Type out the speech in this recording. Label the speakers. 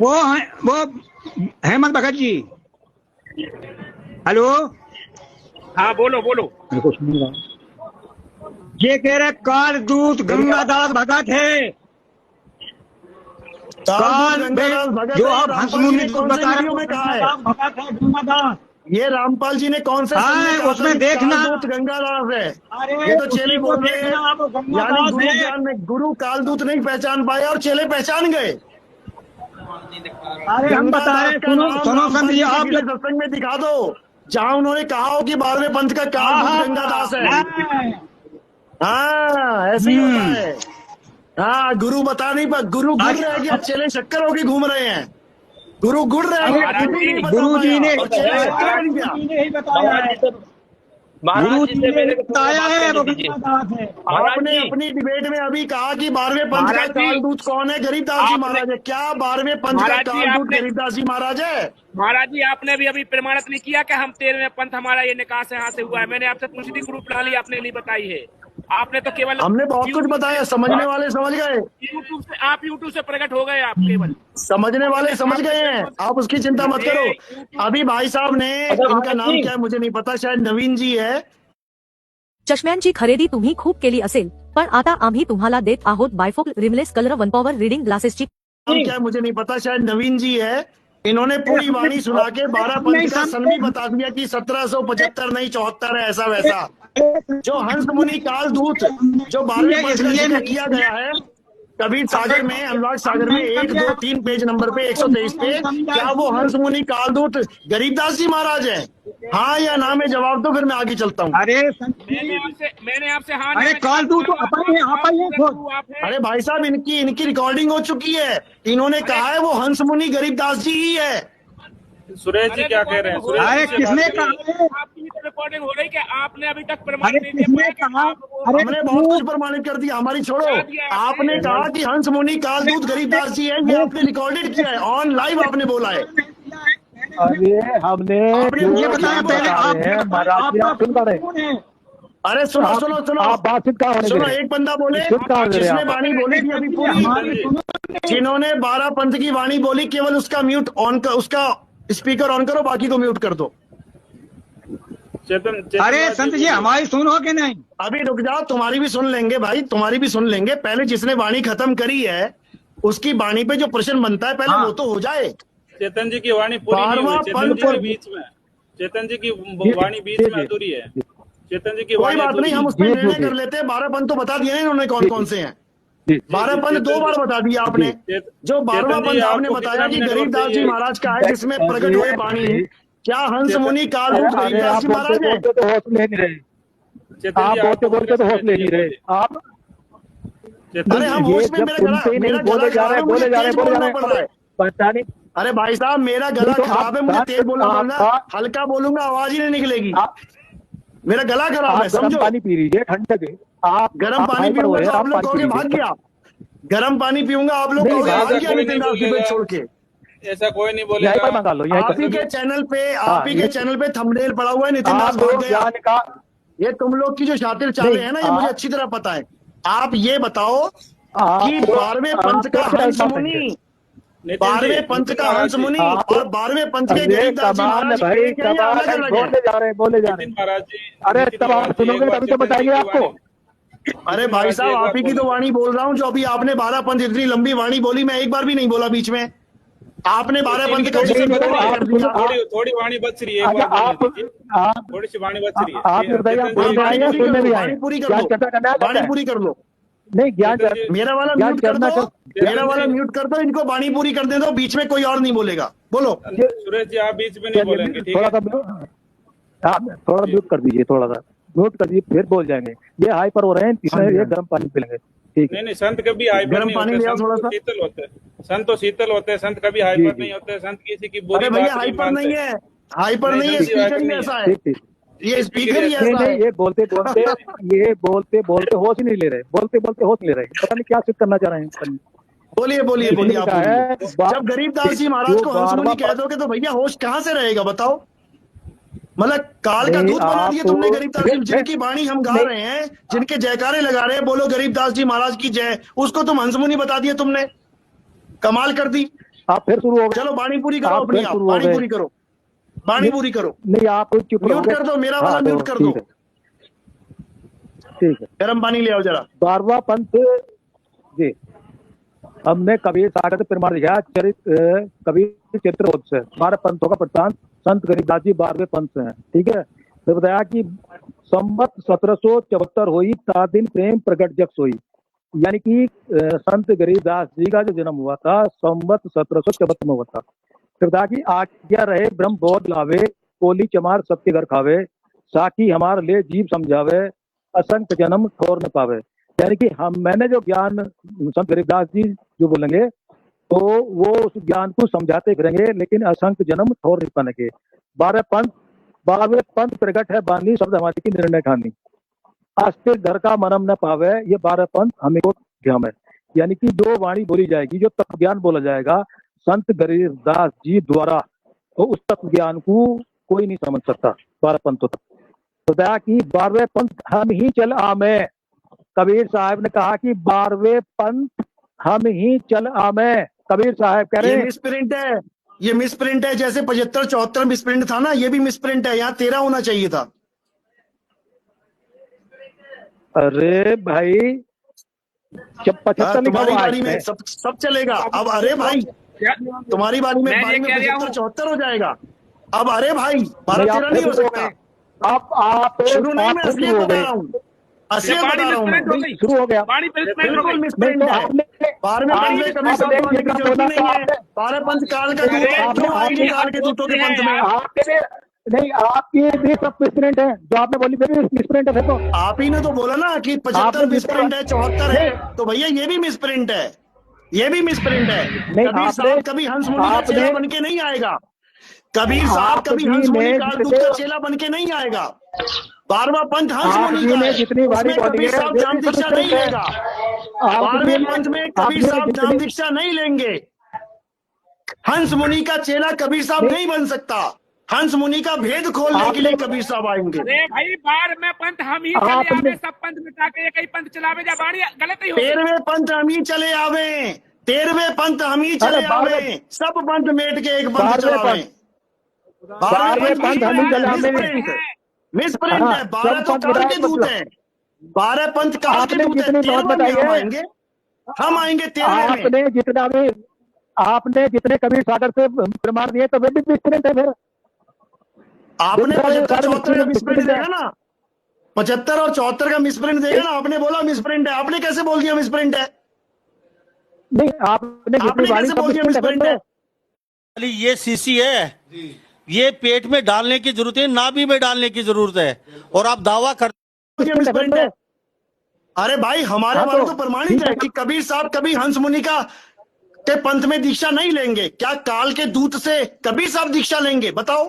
Speaker 1: वो हेमंत भगत जी। हेलो।
Speaker 2: हाँ बोलो बोलो।
Speaker 1: ये कह रहे काल दूत गंगादास भगत है। काल जो आप हंसमुनि दूत बता रहे हैं गंगादास भगत है। गंगादास
Speaker 3: ये रामपाल जी ने कौन से
Speaker 1: हाँ, उसमें देखना
Speaker 3: कालदूत गंगादास है।
Speaker 1: अरे
Speaker 3: ये तो चेले बोल रहे हैं,
Speaker 1: आप
Speaker 3: यानी गुरु ज्ञान में गुरु कालदूत नहीं पहचान पाए और चेले पहचान गए।
Speaker 1: अरे हम बता रहे हैं, सुनो संत जी, आप जो
Speaker 3: सत्संग में दिखा दो जहाँ उन्होंने कहा हो कि 12वें पंथ का कालदूत गंगादास है। हाँ ऐसे ही होता है। हाँ गुरु बता नहीं पर गुरु गुड़ रह गया, चेले शक्कर होके घूम रहे हैं। गुरु गुड़ रह गया,
Speaker 1: गुरु जी ने बताया है।
Speaker 3: आपने अपनी डिबेट में अभी कहा कि 12वें पंथ का कालदूत कौन है? गरीबदास जी महाराज है। क्या 12वें पंथ का कालदूत गरीबदास जी महाराज है?
Speaker 2: महाराज जी आपने भी अभी प्रमाणित नहीं किया कि हम 13वें पंथ हमारा ये निकास यहाँ से हुआ है। मैंने आपसे दूसरी गुरु प्रणाली आपने नहीं बताई है। आपने तो केवल
Speaker 3: हमने बहुत कुछ बताया, समझने वाले समझ गए।
Speaker 2: यूट्यूब से प्रकट हो गए, आप केवल
Speaker 3: समझने वाले समझ गए हैं, आप उसकी चिंता मत करो। अभी भाई साहब ने, इनका नाम क्या है मुझे नहीं पता, शायद नवीन जी है।
Speaker 4: चष्म्यांची खरेदी तुम्ही खूप केली असेल, पण आता आम्ही तुम्हाला देत आहोत bifocal rimless colour 1 power reading ग्लासेसची।
Speaker 3: नाम क्या है मुझे नहीं पता, शायद नवीन जी है। इन्होंने पूरी वाणी सुना के 12 पंथ का सन भी बता दिया कि 1775 नहीं 74 है, ऐसा वैसा। जो हंस मुनि कालदूत जो 12वें पंथ का जिक्र किया गया है कबीर सागर में, अनुराग सागर में 1, 2, 3 पेज नंबर पे 123 पे, क्या वो हंस मुनि कालदूत गरीबदास जी महाराज है? हाँ या ना में जवाब दो, फिर मैं आगे चलता हूँ।
Speaker 1: अरे
Speaker 2: मैंने आपसे हाँ,
Speaker 1: अरे कालदूत तो अपन है।
Speaker 3: अरे भाई साहब इनकी रिकॉर्डिंग हो चुकी है। इन्होंने कहा है वो हंस मुनि गरीबदास जी ही है।
Speaker 2: सुरेश जी क्या कह रहे हैं?
Speaker 1: अरे किसने कहा?
Speaker 2: आपकी रिकॉर्डिंग हो रही कि आपने अभी तक प्रमाणित नहीं
Speaker 1: किसने कहा?
Speaker 3: हमने बहुत कुछ प्रमाणित कर दिया, हमारी छोड़ो। आपने कहा कि हंस मुनि कालदूत गरीबदास जी है, ये आपने रिकॉर्डेड किया है, ऑन लाइव आपने बोला है।
Speaker 5: अरे हमने
Speaker 1: ये बताया पहले आप।
Speaker 3: अरे सुनो सुनो सुनो,
Speaker 5: आप बातचीत का होने
Speaker 3: सुनो, एक बंदा बोले जिसने वाणी बोली थी अभी पूरी, जिन्होंने 12 पंथ की वाणी बोली, केवल उसका म्यूट ऑन कर, उसका स्पीकर ऑन करो, बाकी को म्यूट कर दो।
Speaker 1: अरे संत जी हमारी सुनो कि नहीं?
Speaker 3: अभी रुक जाओ, तुम्हारी भी सुन लेंगे भाई, तुम्हारी भी सुन लेंगे। पहले जिसने वाणी खत्म करी है उसकी वाणी पे जो प्रश्न बनता है पहले वो तो हो जाए।
Speaker 6: चेतन जी की वाणी पूरी नहीं हुई, चेतन जी के बीच में, चेतन जी की वाणी बीच में अधूरी है। चेतन जी की
Speaker 3: कोई बात नहीं, हम उस पर निर्णय कर लेते हैं। 12 पंथ तो बता दिए इन्होंने कौन कौन से हैं। 12 पंथ 2 बार बता दिया आपने। जो 12वां पंथ आपने बताया कि गरीबदास जी महाराज का है, जिसमें प्रकट हुए वाणी, क्या हंस मुनि कालदूत गरीबदास जी महाराज है?
Speaker 5: आप बोलते बोलते तो होश ले नहीं रहे आप।
Speaker 3: अरे हम होश में, मेरा गला खराब है,
Speaker 5: पता नहीं।
Speaker 3: अरे भाई साहब मेरा गला खराब है, मुझे तेज बोलना पड़ना, हल्का बोलूंगा आवाज ही नहीं निकलेगी। मेरा गला खराब है, समझो।
Speaker 5: पानी पी लीजिए, ठंडक है। आप
Speaker 3: गर्म पानी पीऊंगा तो आप लोग कहोगे भाग गया। गर्म पानी पीऊंगा आप लोग कहोगे भाग गया नितिन दास डिबेट छोड़ के।
Speaker 6: ऐसा कोई नहीं बोलेगा।
Speaker 5: मंगा लो,
Speaker 3: आप ही के चैनल पे थंबनेल पड़ा हुआ है, नितिन दास भाग गया। ये तुम लोग की जो शातिर चाले हैं ना, ये मुझे अच्छी तरह पता है। आप ये बताओ कि 12वें पंथ का हंस मुनि, 12वें पंथ का हंस मुनि और 12वें पंथ के गरीबदास जी महाराज
Speaker 5: बोले जा रहे
Speaker 6: महाराज जी।
Speaker 5: अरे तब आप सुनोगे तभी तो बताएंगे आपको।
Speaker 3: अरे भाई साहब आप ही की तो वाणी बोल रहा हूँ, जो अभी आपने 12 पंथ इतनी लंबी वाणी बोली, मैं एक बार भी नहीं बोला बीच में। आपने 12 पंथ का
Speaker 6: थोड़ी वाणी बच रही है, थोड़ी सी वाणी बच रही है।
Speaker 3: वाणी पूरी कर लो, वाणी पूरी कर लो।
Speaker 5: नहीं ज्ञान
Speaker 3: मेरा वाला म्यूट कर दो, मेरा वाला म्यूट कर दो, इनको वाणी पूरी कर दे दो, बीच में कोई और नहीं बोलेगा। बोलो
Speaker 6: सुरेश जी, आप बीच में नहीं बोलेंगे, ठीक है?
Speaker 5: थोड़ा म्यूट कर दीजिए, थोड़ा सा म्यूट कर दीजिए, फिर बोल जाएंगे। ये हाइपर हो रहे हैं, ये गर्म पानी पी लेंगे। ठीक है?
Speaker 6: नहीं संत कभी हाइपर
Speaker 3: गर्म पानी लिया थोड़ा सा,
Speaker 6: शीतल होते हैं संत, तो शीतल होते हैं संत, कभी हाइपर नहीं होते संत। किसी की बुरी
Speaker 3: बात भैया हाइपर नहीं है, हाइपर नहीं है, स्पीकर ही ऐसा है, ये स्पीकर ही ऐसा है।
Speaker 5: ये बोलते बोलते होश ही नहीं ले रहे, बोलते बोलते होश ले रहे, पता नहीं क्या सिद्ध करना चाह रहे हैं।
Speaker 3: बोलिए बोलिए बोलिए आप बोलिए। जब गरीबदास जी महाराज को हंस मुनि कह दोगे तो भैया होश कहाँ से रहेगा बताओ? मतलब काल का दूध बना दिया तुमने गरीबदास जी, जिनकी वाणी हम गा रहे हैं, जिनके जयकारे लगा रहे हैं, बोलो गरीबदास जी महाराज की जय, उसको तुम हंस मुनि बता दिया तुमने। कमाल कर दी।
Speaker 5: आप फिर शुरू हो गए।
Speaker 3: चलो बाणी पूरी करो
Speaker 5: आप
Speaker 3: अपनी,
Speaker 5: फिर
Speaker 3: आप
Speaker 5: शुरू हो
Speaker 3: बाणी
Speaker 5: गए।
Speaker 3: पूरी करो, बाणी पूरी करो।
Speaker 5: नहीं आप चुप
Speaker 3: म्यूट कर दो, मेरा वाला म्यूट कर दो।
Speaker 5: ठीक है,
Speaker 3: गर्म पानी ले आओ जरा।
Speaker 5: 12वां पंथ जी, हमने कबीर सागर प्रमाण दिया कबीर चरित्र से 12 पंथों का प्रधान संत गरीबदास जी 12वें पंथ से हैं। ठीक है, तो बताया कि संवत 1774 हुई ता दिन प्रेम प्रगट जक्स हुई, यानी कि संत गरीबदास जी का जो जन्म हुआ था संवत 1774 में हुआ था। तो बताया कि आज्ञा रहे ब्रह्म बोध लावे, कोली चमार सत्य घर खावे, साखी हमार ले जीव समझावे, असंख्य जन्म ठोर न पावे। यानी कि मैंने जो ज्ञान संत गरीबदास जी जो बोलेंगे तो वो उस ज्ञान को समझाते फिरेंगे, लेकिन असंख्य जन्म ठोर नहीं पाएंगे। 12वें पंथ प्रगट है बानी शब्द हमारी की निर्णय ठानी, अस्थिर घर का मनम न पावे, ये 12 पंथ हमें को ध्यान है। यानी कि जो वाणी बोली जाएगी, जो तत्व ज्ञान बोला जाएगा संत गरीबदास जी द्वारा, तो उस तत्व ज्ञान को कोई नहीं समझ सकता 12 पंथों तक। तो बताया कि 12वें पंथ हम ही चल आमे, कबीर साहब ने कहा कि 12वें पंथ हम ही चल आमे। कबीर साहब कह रहे
Speaker 3: ये
Speaker 5: हैं
Speaker 3: मिसप्रिंट है, ये मिसप्रिंट है। जैसे 75 74 मिसप्रिंट था ना, ये भी मिसप्रिंट है। यहाँ 13 होना चाहिए था।
Speaker 5: अरे भाई जब 75 लिखा
Speaker 3: तुम्हारी
Speaker 5: हुआ
Speaker 3: बारी में
Speaker 5: है
Speaker 3: सब चलेगा। अब अरे भाई तुम्हारी बारी में
Speaker 2: मैं ये कह रहा
Speaker 3: 75
Speaker 2: हूँ।
Speaker 3: 74 हो जाएगा। अब अरे भाई 12 13 नहीं हो सकता।
Speaker 5: आप
Speaker 3: शुरू नहीं, मैं
Speaker 5: आप
Speaker 3: असलियत
Speaker 5: शुरू हो
Speaker 3: बता
Speaker 5: गए,
Speaker 3: रहा हूँ, असलियत
Speaker 2: बाणी
Speaker 3: बता रहा हूँ मैं।
Speaker 2: मिसप्रिंट हो गई,
Speaker 5: शुरू हो गया।
Speaker 2: बाणी मिसप्रिंट हो
Speaker 3: बिल्कुल
Speaker 2: गई।
Speaker 3: मिसप्रिंट है। 12वें पंथ में कभी साथ होने की जरूरत ही नहीं है। 12 पंथ काल का दूत है, क्यों आएंगे काल के दूतों के पंथ में?
Speaker 5: आपके नहीं, आपकी भी सब मिसप्रिंट है जो आपने बोली, फिर भी मिसप्रिंट है। तो
Speaker 3: आप ही ने तो बोला ना कि 75 मिसप्रिंट है, 74 है, तो भैया ये भी मिसप्रिंट है, ये भी मिसप्रिंट है।
Speaker 5: नहीं,
Speaker 3: कबीर साहब कभी हंस मुनि का चेला बन के नहीं आएगा। कबीर साहब कभी हंस मुनि काल दूत का चेला बन के नहीं आएगा। 12वां पंथ हंस मुनि का है,
Speaker 5: जितनी बारी
Speaker 3: उसमें कबीर साहब नाम दीक्षा नहीं लेगा। 12वें पंथ में कबीर साहब नाम दीक्षा नहीं लेंगे। हंस मुनि का चेला कबीर साहब नहीं बन सकता। हंस मुनि का भेद खोलने के लिए कबीर साहब आएंगे।
Speaker 2: अरे भाई 12वें पंथ हम ही चले आवे, सब पंथ मिटा के एक ही पंथ चलावे, जा बाणी गलत ही हो गई।
Speaker 3: 13वें पंथ हम ही चले आवे, 13वें पंथ हम ही चले आवे, सब पंथ मेट के एक पंथ चलावे। 12वें पंथ हम ही चले आवे, मिसप्रिंट है। 12 तो काल के दूत है, 12 पंथ काल के दूत है। 13वें में हम आएंगे, हम आएंगे 13वें में।
Speaker 5: आपने जितने कबीर सागर से प्रमाण दिए तो वे भी मिसप्रिंट है। फिर
Speaker 3: आपने 75 74 का मिसप्रिंट देखा ना, 75 और 74 का मिसप्रिंट देखा ना, आपने बोला मिसप्रिंट है। आपने कैसे बोल दिया मिसप्रिंट है?
Speaker 5: नहीं, आपने
Speaker 3: कैसे बोल दिया मिसप्रिंट है?
Speaker 7: ये सीसी है, ये पेट में डालने की जरूरत है, नाभि में डालने की जरूरत है, और आप दावा करते
Speaker 3: ये मिसप्रिंट है। अरे भाई हमारे वाले तो प्रमाणित है कि कबीर साहब कभी हंस मुनि का के पंथ में दीक्षा नहीं लेंगे। क्या काल के दूत से कबीर साहब दीक्षा लेंगे? बताओ।